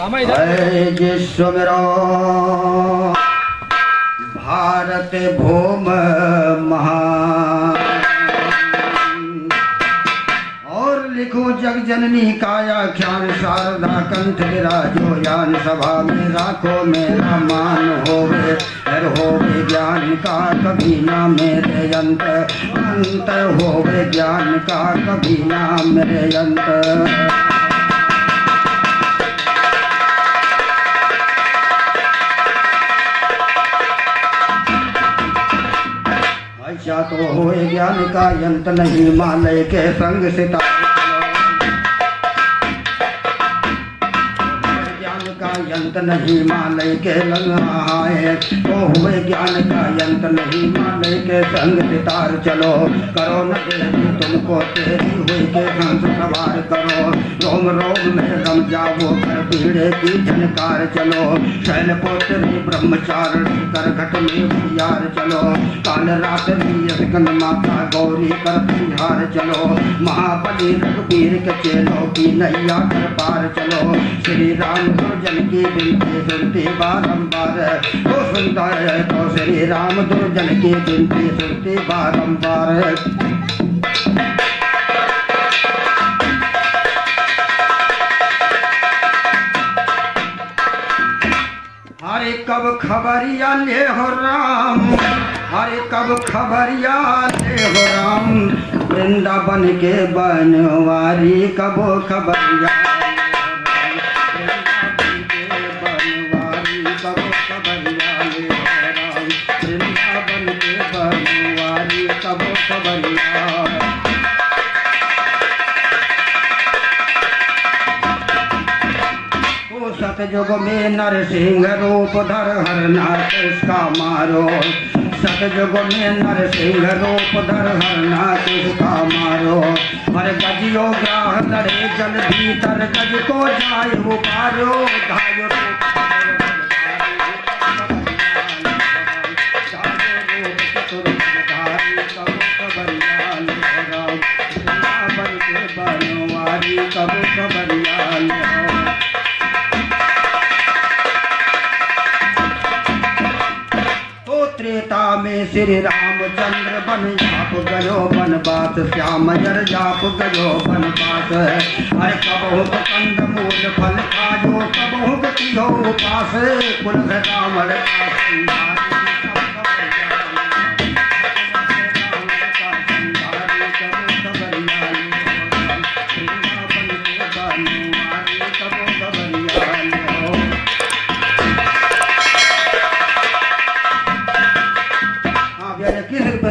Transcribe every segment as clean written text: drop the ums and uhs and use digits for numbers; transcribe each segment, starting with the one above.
विश्व भारत भूम महान और लिखो जग जननी काया ख्यान शारदा कंठ विराजो यान सभा में राखो मेरा मान होवे हर होवे ज्ञान का कभी ना मेरे अंत होवे ज्ञान का कभी ना मेरे अंत। ऐसा तो होए ज्ञान का अंत नहीं मालय के संग सिता अंत नहीं मालय के लंगाए तो हुए ज्ञान का अंत नहीं मालय के संग सितार चलो करो न देवी तुमको तेरी हुई के हंस सवार करो रोम रोम में रम जाओ कर पीड़े की झनकार चलो शैल पोत्री ब्रह्मचारिणी कर घट में भैयार चलो काल रात्रि स्कंद माता गौरी कर संहार चलो महाबली रघुवीर के चेलों की नैया कर पार चलो श्री राम दुर्जन की बिनती सुनती बारंबार तो सुनता है तो श्री राम दुर्जन की बिनती सुनती बारंबार। हरे कब खबरिया ले हो राम हरे कब खबरिया ले हो राम वृंदावन के बनवारी कब खबरिया सतयुग में नरसिंह रूप धर हर नाथ इसका मारो सतयुग में नरसिंह रूप धर हर नाथ इसका मारो हर गजियो ग्राह लड़े जल भीतर गज को जाय उपारो धायो कब खबरियाल त्रेता में श्री रामचंद्र बन जाप गयो बनवास श्याम जर जाप गयो बनवास हर कबहु कंद मूल फल खाजो कबहु कियो उपास कुल रावण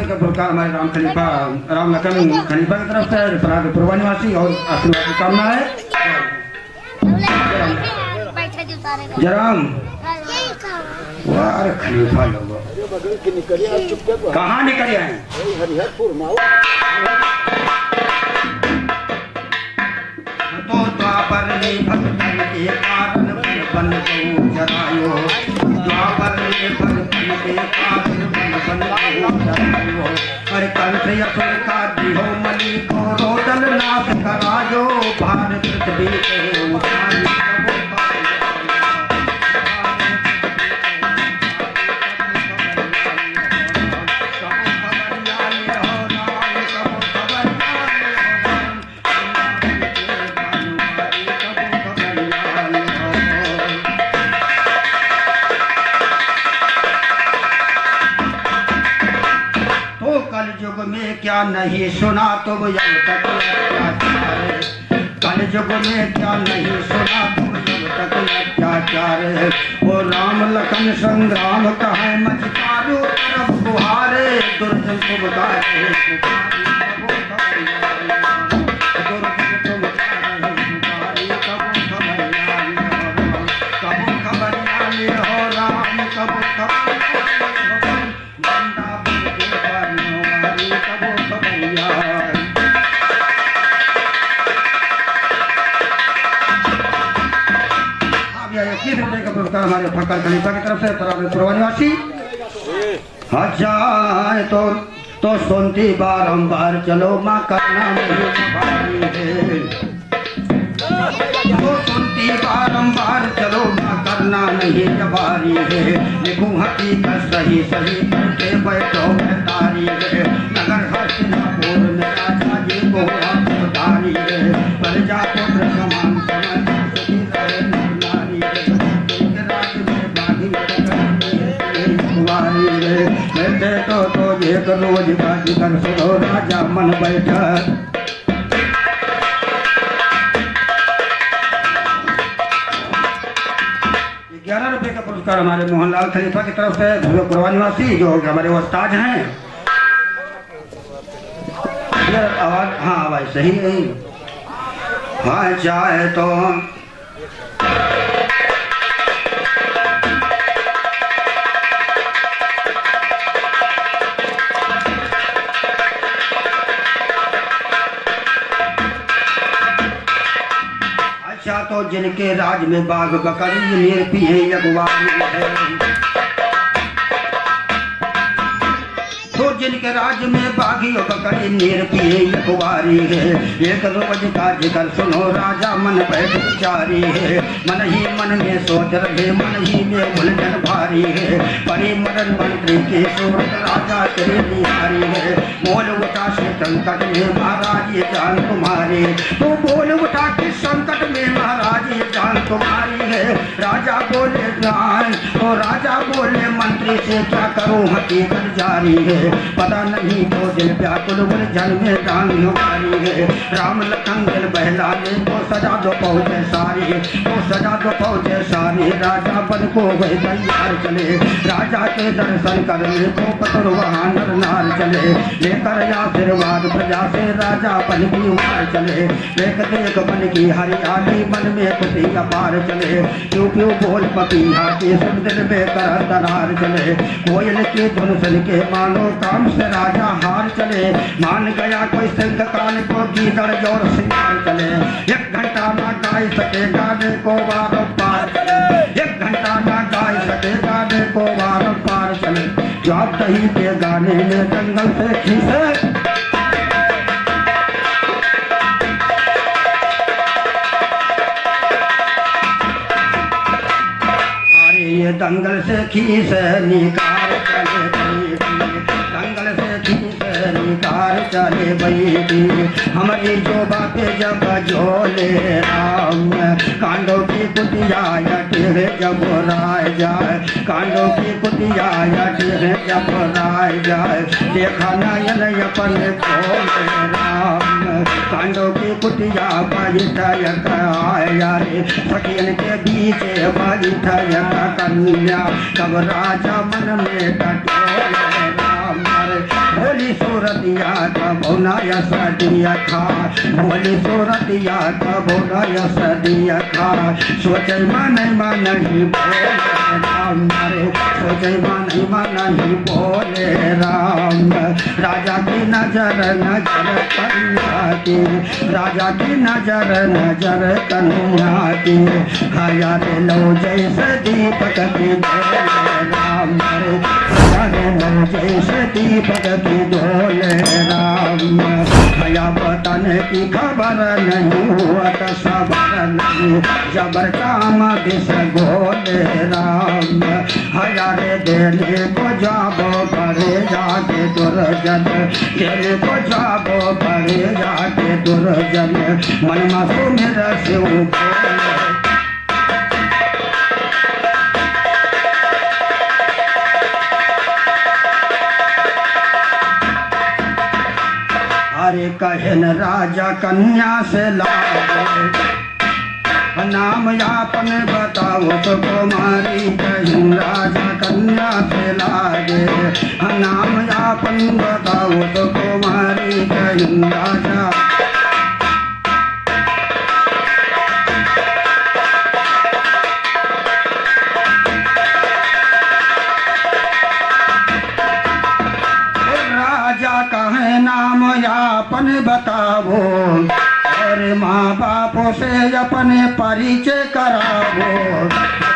का पुरस्कार हमारे राम खलीफा राम लखन खलीफा की तरफ से पराग पूर्वा निवासी और आशीर्वाद की कामना है। जराम वाह खलीफा लोग कहाँ निकल आए तो द्वापर ने भक्तन के कारण बन गो जरायो द्वापर ने भक्तन के कारण बन गो जरायो हर कंठ असुर का दिहो मलि को रोदन नाथ करायो भार पृथ्वी के उठाई क्या नहीं सुना तुम जब तक अत्याचार कल युग में क्या नहीं सुना तुम जब तक अत्याचार वो राम लखन संग्राम कहे मच चारों तरफ बुहारे दुर्जन तुम गाए हमारे फकर खलीफा की तरफ से पूर्वा निवासी जाए तो सुनती बारंबार चलो माँ का नाम है तो सुनती जी बारंबार चलो ना करना नहीं जबारी है, लिखूं हकीकत सही सही करके बैठो तारी है। नगर हस्तिनापुर में राजा जी को अवतारी है, प्रजा पुत्र समान समझ सुखी रहे नारी है। उनके राज्य में बागी कुंवारी है, बैठे तो एक रोज बाजी कर सुनो राजा मन बैठा। 11 रुपए का पुरस्कार हमारे मोहनलाल खलीफा की तरफ से धुर्वेपुरवा निवासी जो हमारे उस्ताद हैं। आवाज, हाँ आवाज सही नहीं, हाँ चाहे तो अच्छा तो जिनके राज में बाघ बकरी निरपी है अगवानी है, तो जिनके राज्य में बागी बकरी निरपी है अगवारी है। एक रोज का जिक्र सुनो राजा मन बैठ विचारी है, मन ही मन में सोच रहे मन ही में उलझन भारी है। परिमरण मंत्री के सूरत राजा तेरे निहारी है, बोल उठा से संकट में महाराज ये जान तुम्हारी, तो बोल उठा के संकट में महाराज ये जान तुम्हारी है। राजा बोले जान, तो राजा बोले मंत्री से क्या करूं हकीकत जारी है, पता नहीं तो दिल व्याकुल उलझन में जान हमारी है। राम लखन दिल बहलाने को सजा दो पहुँचे सारी, तो सजा दो पहुँचे सारी। राजा बन को गए तैयार चले, राजा के दर्शन करने को पतर वहाँ नर नार चले, लेकर आशीर्वाद प्रजा से राजा बन की मार चले। देख देख बन की हरियाली मन में खुशी अपार चले, क्यों क्यों बोल पपीहा की सुन दिल में कर दरार चले। कोयल की धुन सुन के मानो काम से राजा हार चले, मान गया कोई सिंह कान को गीदड़ जोर सिंगार चले। 1 घंटा ना गाय सके गाने को बारंबार चले, 1 घंटा ना गाय सके गाने को बारंबार चले। जब दही के गाने में जंगल से खींचे, ये दंगल से खींच निकार चले, दंगल से खींच निकार चले बैठी। हमारी जो बातें जब जोले राम, कांडों की कुटिया टेढ़े जब राय जाए, कांडों की कुटिया टेढ़े जब राय जाए। देखा नयन अपन खोले राम, कांडों की कुटिया बैठ आया रे। सखियन के बीच बैठ कन्या, तब राजा मन में टटोले राम। भोली सूरतिया तब यस दिया खा, भोली सूरतिया तब यस दिया खा। सोचे मन नहीं बोले राम, सोचे मन नहीं बोले राम। राजा की नजर नजर कन्या की, राजा की नजर नजर कन्या की। हया रे लो जैसे दीपक की राम, लो जैसे दीपक की डोले राम। हया वतन की खबर नहीं हुआ तो सबर नहीं, जबर काम दिस गोले राम। हया रे देने को जाबो परे जाके दुर्जन, देने को जाबो परे जाके दुर्जन। मन मासू मेरा से बोले, अरे कहन राजा कन्या से लागे, नाम यापन बताओ तो कुमारी। कहन राजा कन्या से लागे, नाम यापन बताओ तो कुमारी। कहन राजा कहे नाम यापन बतावो, और माँ बापों से अपने परिचय करावो।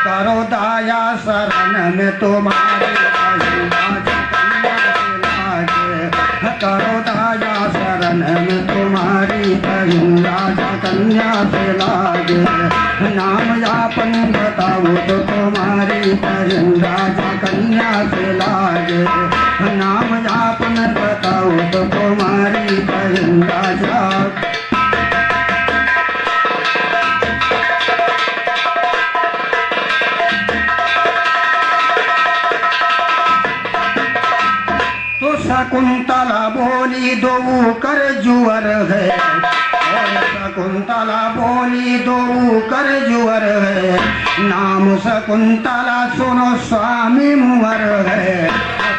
करो दाया शरण में तुम्हारे, करो दाया शरण में तुम्हारी। राजा कन्या से लागे, नाम यापन बताओ तो तुम्हारी बहन राजा कन्या से लागे, नाम यापन बताओ तो तुम्हारी बहन राजा। तो शकुंतला बोली दो कर जुअर है, और शकुंतला बोली दो कर जुअर है, नाम शकुंतला सुनो स्वामी मुअर है,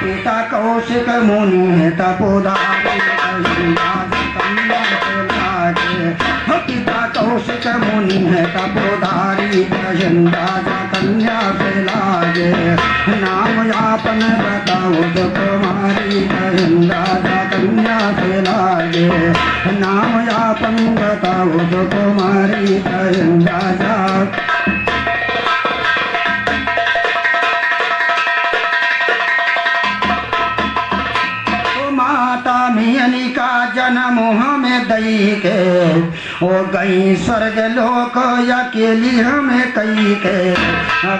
पिता कौशिक मुनि है तपोधारी कन्या से लागे, पिता कौशिक मुनि है तपोधारी बहन राजा कन्या से लागे, नाम यापन बताओ तो तुम्हारी बहन राजा कन्या से लागे, नाम यापन बताओ तो तुम्हारी बहन राजा। मियनी का जन्म हमें दई के, ओ गई स्वर्ग लोक अकेली हमें कई के,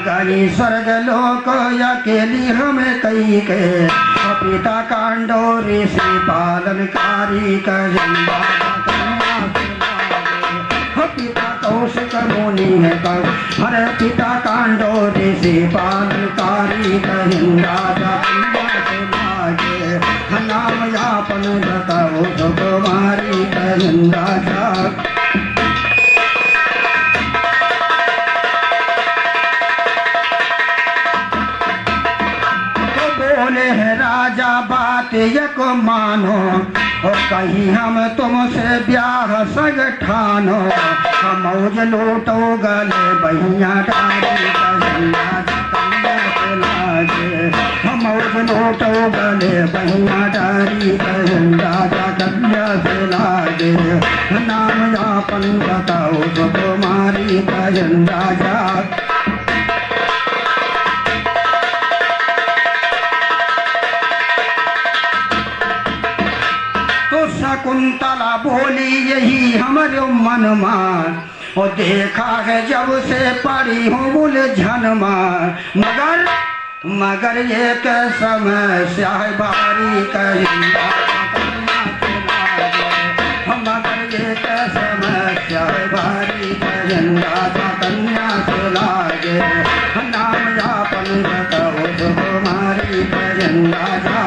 गई स्वर्ग लोक अकेली हमें कई के, पिता कांडो ऋषि पालनकारी कन्या पिता कौशिक मुनि है हर पिता कांडो ऋषि पालनकारी कन्या राजा कन्या से लागे, नाम यापन बताओ तो तुम्हारी बहन राजा। तो बोले हैं राजा बात एक मानो, और कहीं हम तुमसे ब्याह सग ठानो, हम मौज लूटो गले बहिया डाली बहन राजा कन्या से लागे, हम मौज लूटो गले बहिया डाली बहन राजा कन्या से लागे, नाम यापन बताओ तो तुम्हारी बहन राजा। शकुंतला बोली यही हमारे मन मान, और देखा है जब से पड़ी हूँ उलझन मार, मगर ये समस्या है भारी कन्या मगर ये समस्या है भारी कन्या कन्या से लागे, नाम यापन बताओ तो तुम्हारी बहन राजा।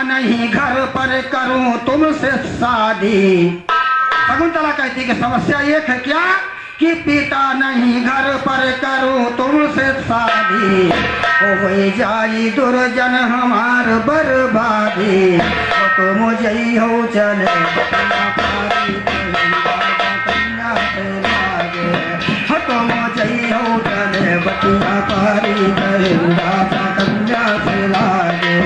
नहीं घर पर करूं तुमसे शादी, शकुंतला कहती कि समस्या एक है क्या कि पिता नहीं घर पर करूं तुमसे शादी, हो जाई दुर्जन हमार बर्बादी, तो मुझे ही हो चले कन्या से लागे, तो मुझे ही हो चले बटिया पारी बहन राजा कन्या से लागे,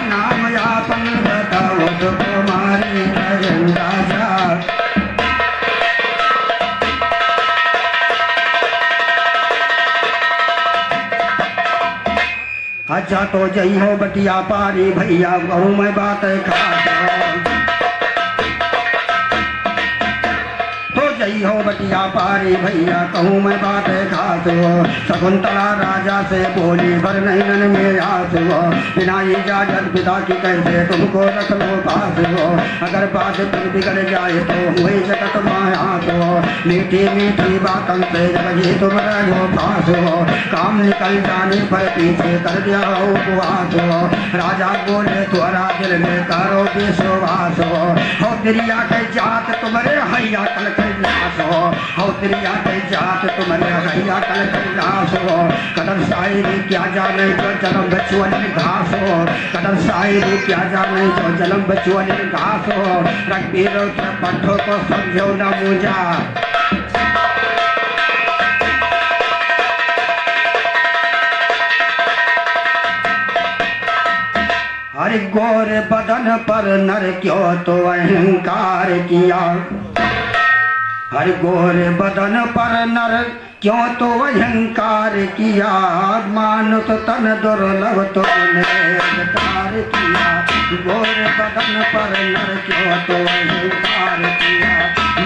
नाम यापन बताओ तो तुम्हारी बहन राजा। अच्छा तो जई हो बटिया पारी भैया कहूँ मैं बात खा, जई हो बटिया पारी भैया कहूँ मैं बात खास हो, शकुंतला राजा से बोली भर नैनन में आस हो, बिना इजाजत पिता की कैसे तुमको रख लो पास हो, अगर बात फिर बिगड़ जाए तो हुए जगत मायास हो, मीठी मीठी बातों से जब ये तुम रहो पास हो, काम निकल जाने पर पीछे कर दिया हो उपवास हो, राजा बोले तुम्हारा दिल में करो विश्वास हो तिरिया के जात तुम्हारे हैया कल हो तिरिया के जात तुम्हारे हैया कल कैलाश हो, कदम शायरी क्या जाने जो जन्म बचुअल घास हो, कदम शायरी क्या जाने जो जन्म बचुअल घास हो, रघबीरों के पट्टों को समझो न मुझा, हर गोरे बदन पर नर क्यों तो अहंकार किया, हर गोरे बदन पर नर क्यों तो अहंकार किया, मानुष तन दुर्लभ तुमने विकार किया। गोर बदन पर नर क्यों तो अहंकार किया,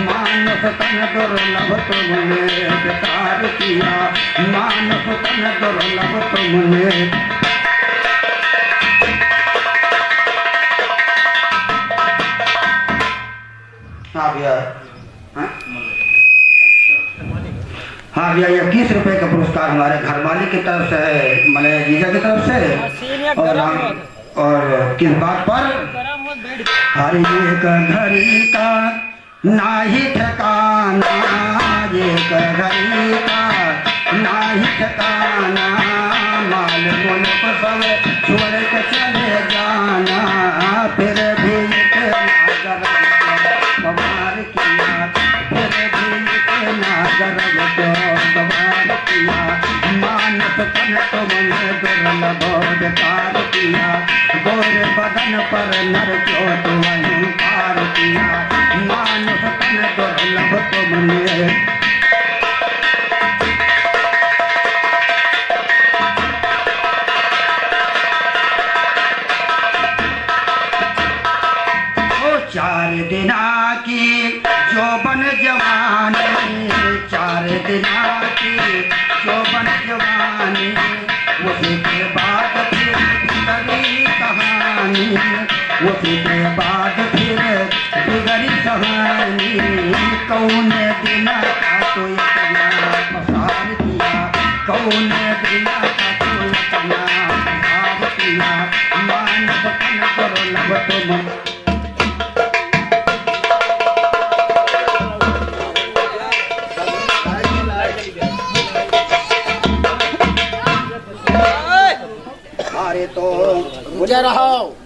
मानुष तन दुर्लभ तुमने विकार किया। मानुष तन दुर्लभ तुमने। हाँ भैया, हाँ भैया, 21 रुपए का पुरस्कार हमारे घर मालिक की तरफ से है, मलय जीजा की तरफ से। और किस बात पर? हर एक घड़ी का नाही ठिकाना, एक घड़ी का नाही ठिकाना। माल मुल्क सब छोड़ के चले जाना, फिर भी बवाल किया, फिर भी नागर को बवाल किया। मानस तन तुमने दुर्लभ बेकार किया, गोर बदन पर नर क्यों तुम अहंकार किया। मानस तन दुर्लभ तुमने। चार दिना की जोबन जवानी, 4 दिना की जोबन जवानी। उसके बाद फिर बिगड़ी कहानी, उसके बाद फिर बिगड़ी कहानी। कौन दिना का तो इतना पसार किया, कौन दिना का तो इतना पसार किया। मानस तन दुर्लभ तुम।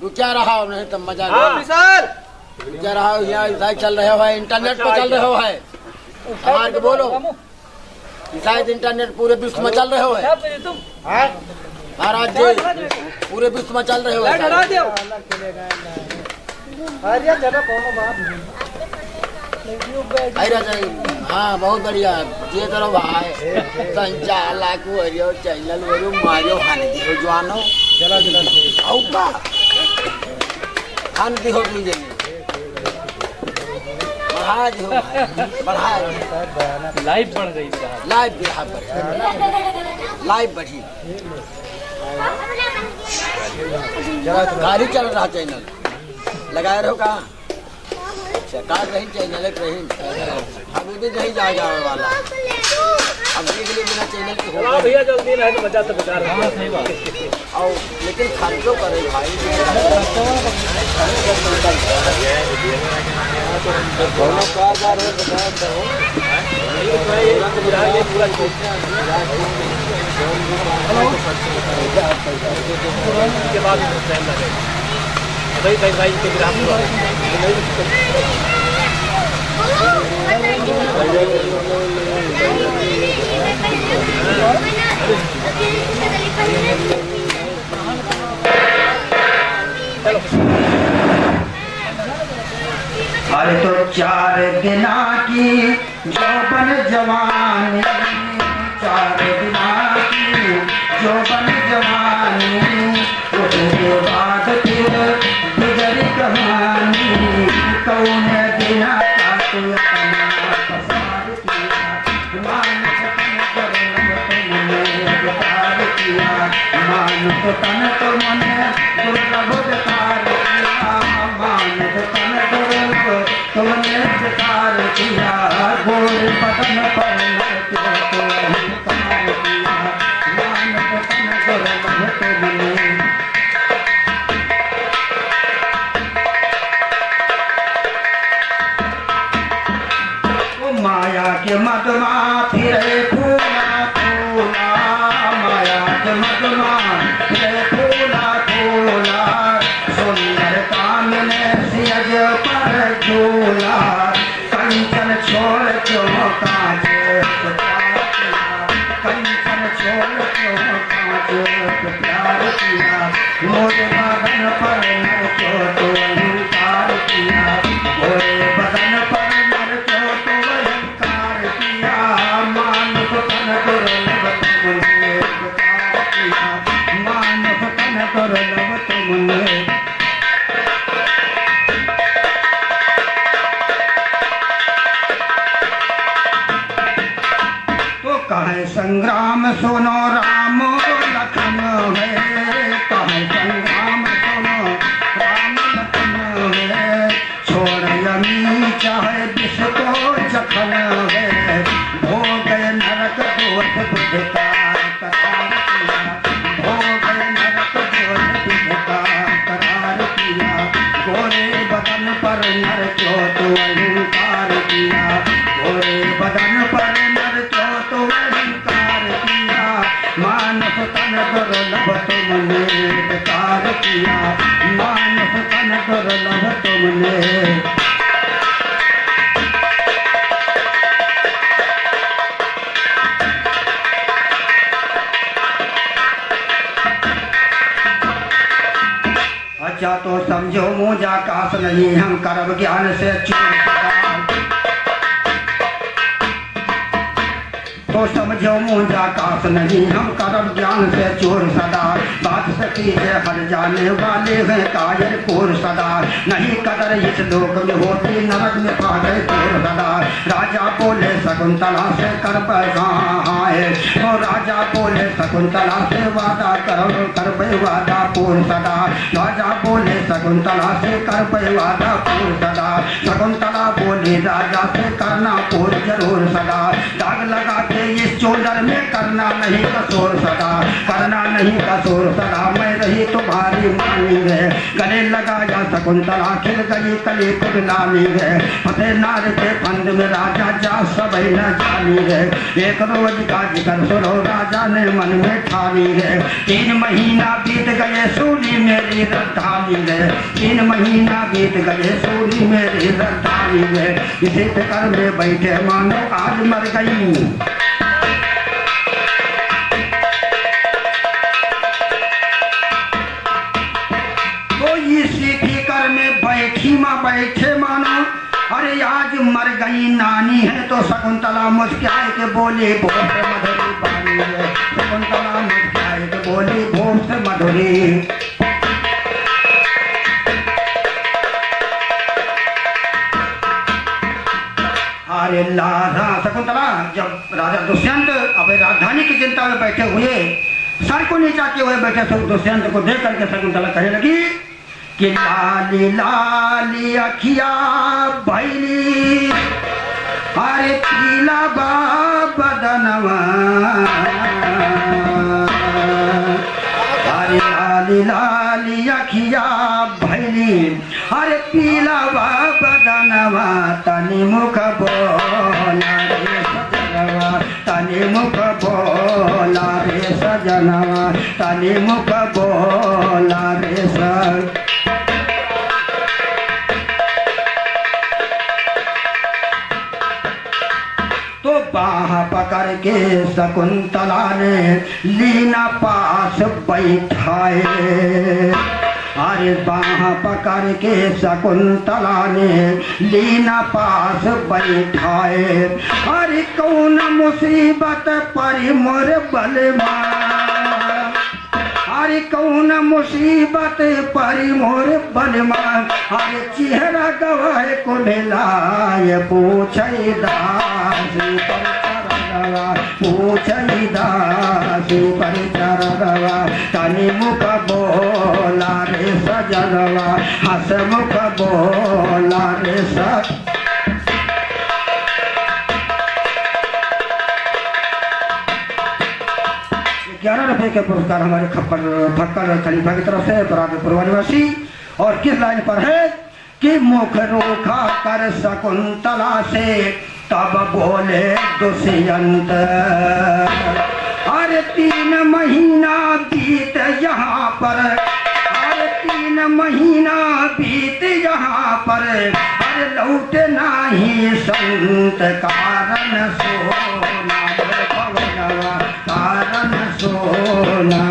रुचा रहो नहीं तो मजा रुचा रहो। यहाँ चल रहे हो, इंटरनेट पे चल रहे हो है, हमारे के बोलो शायद इंटरनेट पूरे विश्व में चल रहे हो है महाराज जी, पूरे विश्व में चल रहे हो है। हाँ बहुत बढ़िया ये करो भाई, संचालक वरियो चैनल वरियो मारियो खाने दियो जवानो चला चला औका खाने दियो लीजिए बढ़ा दियो बढ़ा लाइव बढ़ गई, लाइव बिहार बढ़ लाइव बढ़ी गाड़ी चल रहा चैनल लगाए रहो कहाँ सरकार रही चैनल रही अभी भी नहीं जा जाने वाला। अब देख लिए बिना चैनल के हो भैया जल्दी रहे तो बचा तो बचा रहा सही बात। और लेकिन खर्चो करे भाई दोनों कारदार है के बाद भाई भाई भाई के ग्राम अरे तो 4 दिना की जोबन जवानी, 4 दिना की जोबन जवानी। उसके बाद फिर बिगड़ी कहानी, कौन दिना का तो इतना पसार किया। मानुष तन दुर्लभ तुमने बेकार किया, मानुष तन तुमने दुर्लभ बेकार किया। मानुष तन दुर्लभ तुमने बेकार किया, गोर बदन पर क्यों तो अहंकार किया। मानुष तन दुर्लभ तुमने। माया के मदमा फिरे फूला फूला, माया के मदमा फिरे फूला फूला। सुंदर कामने सियज पर झूला, कंचन छोड़ क्यों कांच कंचन छोड़ क्यों कांच प्यार किया। मोरे बदन पर नर क्यों तो अहंकार किया, मोरे बदन पर नर क्यों तो अहंकार किया। मानुष तन संग्राम सुनो राम लखन है, कहे संग्राम सुनो राम लखन है, छोड़ यमी चाहे विष को जखन है, भोग नरक दोष बुध का करार किया, भोग नरक दोष बुध का करार किया, गोरे बदन पर नर क्यों तो अहंकार किया, गोरे बदन पर नर क्यों तो अहंकार किया, मानस तन दुर्लभ तुमने बेकार किया, मानस तन दुर्लभ तुमने। अच्छा तो समझो मुझा कास नहीं, हम कर्म ज्ञान से चूर सदा, तो समझो मुझा कास नहीं, हम कर्म ज्ञान से चोर सदा, बात सकी है हर जाने वाले हैं कायर कोर सदा, नहीं कदर इस लोक में होती नरक में पा गए कोर सदा, राजा बोले शकुंतला से कर है, तो राजा बोले शकुंतला से वादा करो कर पे वादा पूर्ण सदा, राजा बोले शकुंतला से कर पे वादा पूर्ण सदा, शकुंतला बोली राजा से करना पूर्ण जरूर सदा, दाग लगा के इस चोदर में करना नहीं कसूर सदा, करना नहीं कसूर सदा, मैं रही तुम्हारी मानी है, गले लगाया शकुंतला खिल गई कली कुगलानी है, फतेह नार के फंद में राजा जा सब न जानी है, एक रोज का जिक्र सुनो राजा ने मन में ठानी है, 3 महीना बीत गए सूली मेरी रद्धानी है, 3 महीना बीत गए सूली मेरी रद्धानी है, इसी फिक्र में बैठे मानो आज मर गई, तो इसी फिक्र में बैठी माँ बैठे मानो अरे आज मर गई नानी है, तो शकुंतला मुस्कुराए के बोली भोर से मधुरी बानी है, शकुंतला मुस्कुराए के बोली भोर से मधुरी। अरे राजा शकुंतला जब राजा दुष्यंत अब राजधानी की चिंता में बैठे हुए, सर को नीचा किए हुए बैठे दुष्यंत को देख करके शकुंतला कहने लगी कि लाली लाली अखिया भैली, अरे पीला बदनवा, अरे लाली लाली अखिया भैली, अरे पीला बदनवा, तनी मुख बोला रे सजनवा, तनी मुख बोला रे सजनवा, तनी मुख बोला रे सजनवा। तो बाह पकड़ के शकुंतला ने लीना पास बैठाए, अरे बाह पकड़ के शकुंतला ने लीना पास बैठाए, अरे कौन मुसीबत परी मोर बलमा, अरे कौन मुसीबत परी मोर बलमा, अरे चेहरा गवाए को मिलाए पूछई दासी पर चरगवा, पूछई दासी पर चरगवा, तनी मुख बोला रे सजनवा, हंस मुख बोला रे सज। 11 रुपए के पुरस्कार हमारे फक्कर खलीफा की तरफ से बरादरपुर निवासी, और किस लाइन पर है कि मुख रोखा कर शकुंतला से तब बोले दुष्यंत, अरे 3 महीना बीत यहाँ पर, अरे 3 महीना बीत यहाँ पर, अरे लौटे नाही संत कारण सोना भवनवा, कारण सोना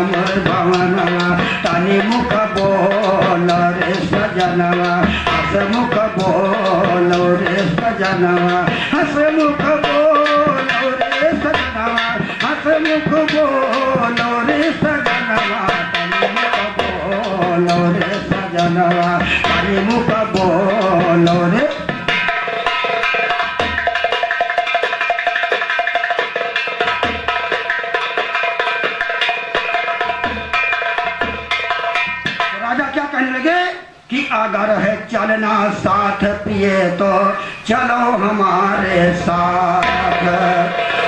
भवनवा, तनि मुख बोल रे सजनवा, हसमुख बोल रे सजनवा, हसमुख बोल रे सजनवा, हसमुख बोल रे सजनवा, तनि मुख बोल रे सजनवा, तनि मुख बोल रे। चलना साथ प्रिय तो चलो हमारे साथ।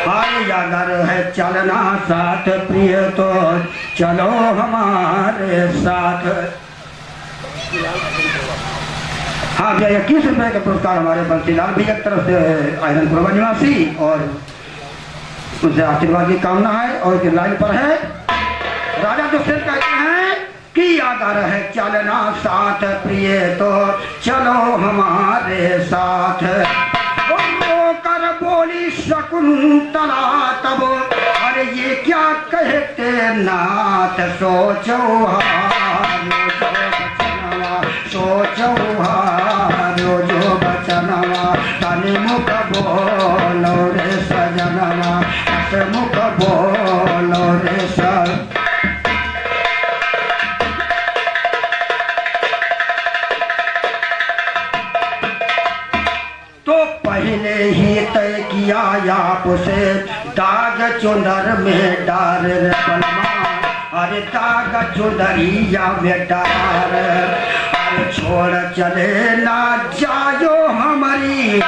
अरे अगर है चलना साथ प्रिय तो चलो हमारे साथ। हाँ भैया 21 रुपए का पुरस्कार हमारे बंसीलाल भैया की तरफ से आयरनपुर निवासी और उनसे आशीर्वाद की कामना है। और लाइन पर है राजा दुष्यंत कहते हैं कि अगर है चलना साथ प्रिय तो चलो हमारे साथ। कर बोली शकुंतला तब अरे ये क्या कहते नाथ सोचो सोचो हारो जो बचनवा तनि मुख बोलो रे सजनवा मुख बोलो रे सर। तो पहले ही तय किया आपसे दाग चुंदर में डार पलमा। अरे दाग चुंदरिया में डार अरे छोड़ चले ना जायो हमारी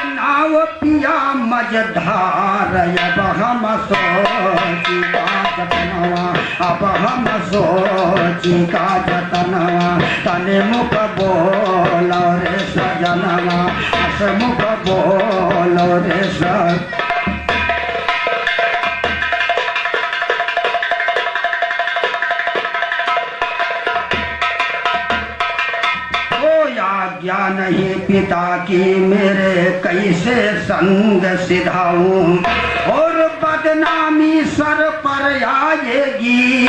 नाव पिया मझधार। अब हम सोची का जतनवा अब हम सोची का जतनवा तने मुख बोलो रे सजनवा मुख बोलो रे सज। आज्ञा नहीं पिता की मेरे कैसे संग सिधाऊं और बदनामी सर पर आएगी।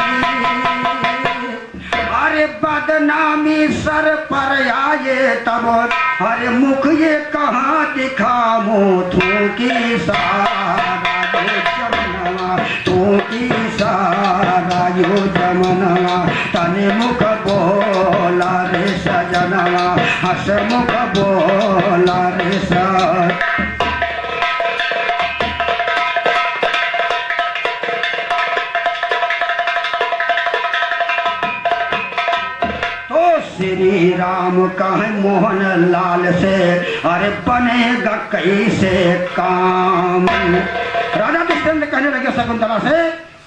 अरे बदनामी सर पर आए तब अरे मुख ये कहाँ दिखाऊं थूकी सारा जमनवा थूकी सारा यो जमनवा तने मुख बोला रे सजनवा हस मुख बोला रे सज। श्री राम कहे मोहन लाल से अरे बनेगा कैसे काम। राजा दुष्यंत कहने लगे शकुंतला से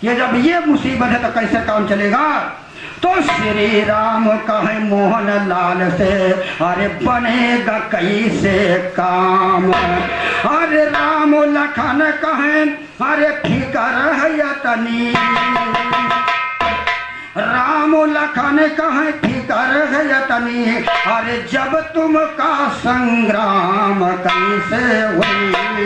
कि जब ये मुसीबत है तो कैसे काम चलेगा। तो श्री राम कहे मोहन लाल से अरे बनेगा कैसे काम। अरे राम लखन कहे अरे फिकर है यतनी। राम लखन कहे फिकर है यतनी। अरे जब तुम का संग्राम कैसे हुई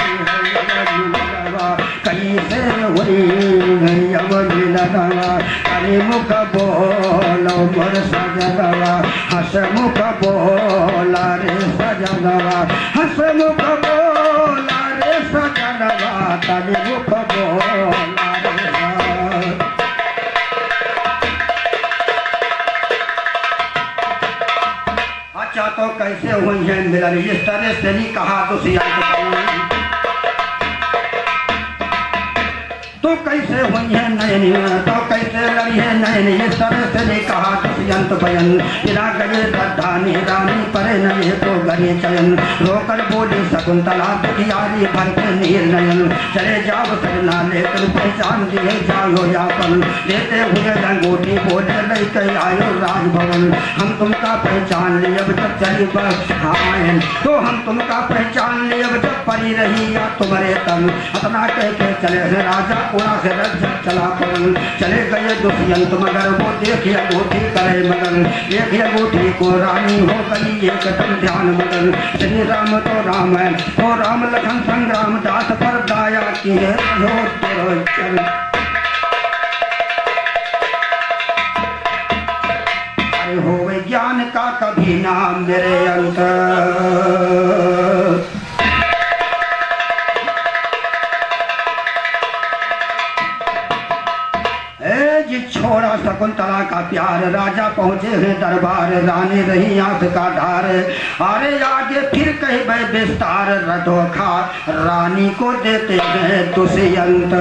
कैसे हुई अब मिलनवा अरे मुख बोलो मोर सजनवा हस मुख बोला रे सजनवा हस मुख बोला रे सजनवा तनि मुख बोला रे। अच्छा तो कैसे हुई है मिलन इस तरह से नहीं कहा तो कैसे हुई है नयनी तो कैसे लड़ी है नयनी इस तरह से नहीं कहा दुष्यंत बयन। बिना गए रानी रानी परे नये तो गए चयन। रोकर बोली शकुंतला दुखियारी भर के नीर नयन। चले जाओ सरना लेकर पहचान दिए जाओ यापन। देते हुए अंगूठी बोले लेकर आयो राजभवन। हम तुमका पहचान लिए अब जब चली बस आए तो हम तुमका पहचान लिए अब जब परी रही या तुम्हारे तन। अपना कह के चले हैं राजा उड़ा से रज्जत चला पवन। चले गए दुष्यंत मगर वो देखिए अंगूठी करे मगन। देखिए अंगूठी को रानी हो गई एकदम ध्यान मगन। श्री राम तो राम है तो राम लखन संग्राम दास पर दाया किए हो ज्ञान का कभी नाम मेरे अंत। छोड़ा शकुंतला का प्यार राजा पहुँचे हैं दरबार। रानी रही आंख का धार अरे आगे फिर कहीं भाई विस्तार रधोखा रानी को देते हैं दुष्यंत।